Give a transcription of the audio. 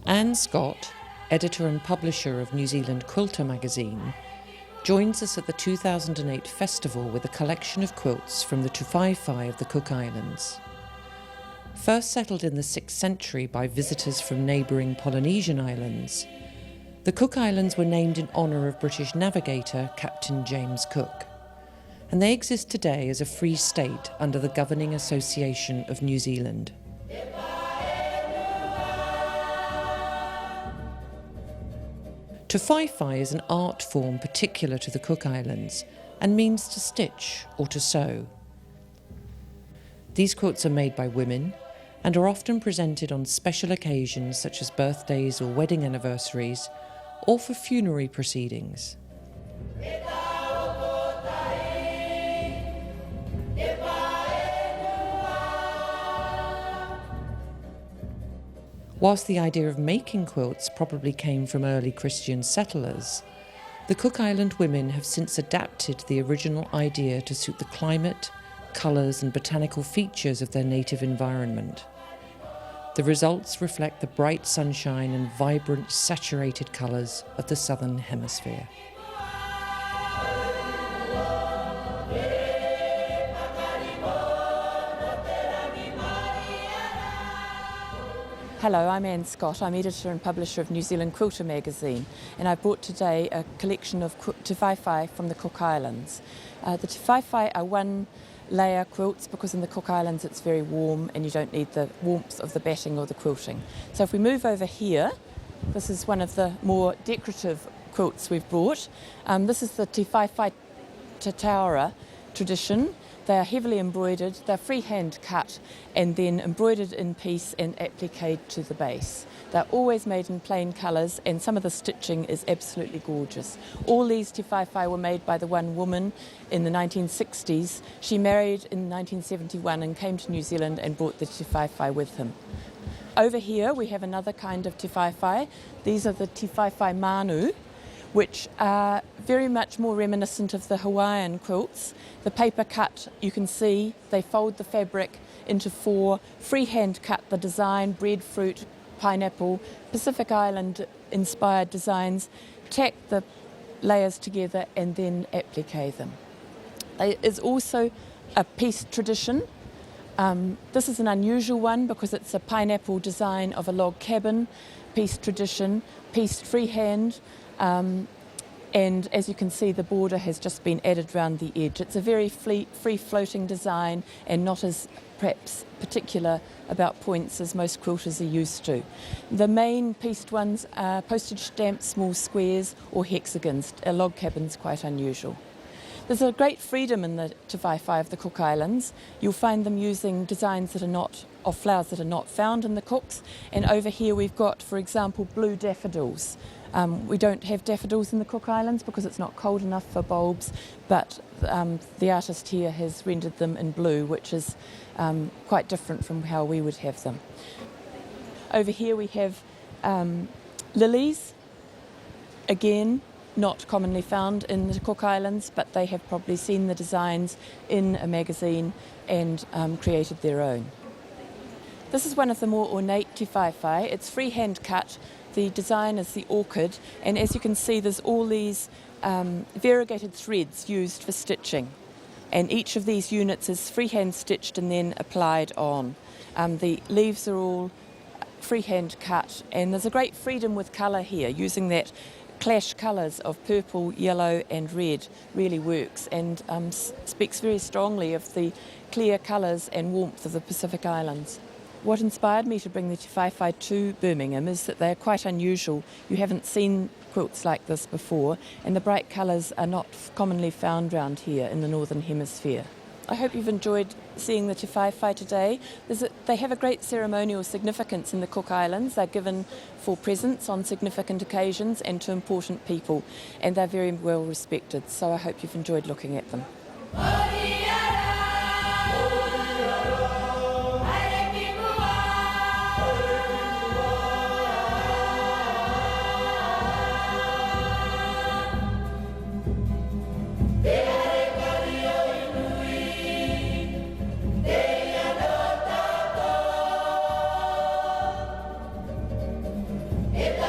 Anne Scott, editor and publisher of New Zealand Quilter magazine, joins us at the 2008 festival with a collection of quilts from the Tivaevae of the Cook Islands. First settled in the 6th century by visitors from neighbouring Polynesian Islands, the Cook Islands were named in honour of British navigator Captain James Cook, and they exist today as a free state under the Governing Association of New Zealand. Tivaevae is an art form particular to the Cook Islands and means to stitch or to sew. These quilts are made by women and are often presented on special occasions such as birthdays or wedding anniversaries, or for funerary proceedings. Whilst the idea of making quilts probably came from early Christian settlers, the Cook Island women have since adapted the original idea to suit the climate, colours and botanical features of their native environment. The results reflect the bright sunshine and vibrant, saturated colours of the Southern Hemisphere. Hello, I'm Anne Scott. I'm editor and publisher of New Zealand Quilter magazine, and I brought today a collection of Tivaevae from the Cook Islands. The Tivaevae are one-layer quilts because in the Cook Islands it's very warm and you don't need the warmth of the batting or the quilting. So if we move over here, this is one of the more decorative quilts we've brought. This is the Tivaevae Taura tradition. They are heavily embroidered, they're freehand cut and then embroidered in piece and appliqued to the base. They're always made in plain colours and some of the stitching is absolutely gorgeous. All these Tivaevae were made by the one woman in the 1960s. She married in 1971 and came to New Zealand and brought the Tivaevae with him. Over here we have another kind of Tivaevae. These are the Tivaevae Manu, which are very much more reminiscent of the Hawaiian quilts. The paper cut, you can see, they fold the fabric into four, freehand cut the design, breadfruit, pineapple, Pacific Island inspired designs, tack the layers together and then applique them. There is also a pieced tradition. This is an unusual one because it's a pineapple design of a log cabin, pieced tradition, pieced freehand. And as you can see, the border has just been added round the edge. It's a very free-floating design and not as perhaps particular about points as most quilters are used to. The main pieced ones are postage stamps, small squares or hexagons. A log cabin's quite unusual. There's a great freedom in the Tivaevae of the Cook Islands. You'll find them using designs that are not, of flowers that are not found in the Cooks. And over here we've got, for example, blue daffodils. We don't have daffodils in the Cook Islands because it's not cold enough for bulbs, but the artist here has rendered them in blue, which is quite different from how we would have them. Over here we have lilies, again not commonly found in the Cook Islands, but they have probably seen the designs in a magazine and created their own. This is one of the more ornate Tivaevae. It's freehand cut. The design is the orchid, and as you can see there's all these variegated threads used for stitching, and each of these units is freehand stitched and then applied on. The leaves are all freehand cut, and there's a great freedom with colour here. Using that clash colours of purple, yellow and red really works and speaks very strongly of the clear colours and warmth of the Pacific Islands. What inspired me to bring the Tivaevae to Birmingham is that they're quite unusual. You haven't seen quilts like this before, and the bright colours are not commonly found round here in the Northern Hemisphere. I hope you've enjoyed seeing the Tivaevae today. They have a great ceremonial significance in the Cook Islands. They're given for presents on significant occasions and to important people, and they're very well respected, so I hope you've enjoyed looking at them. If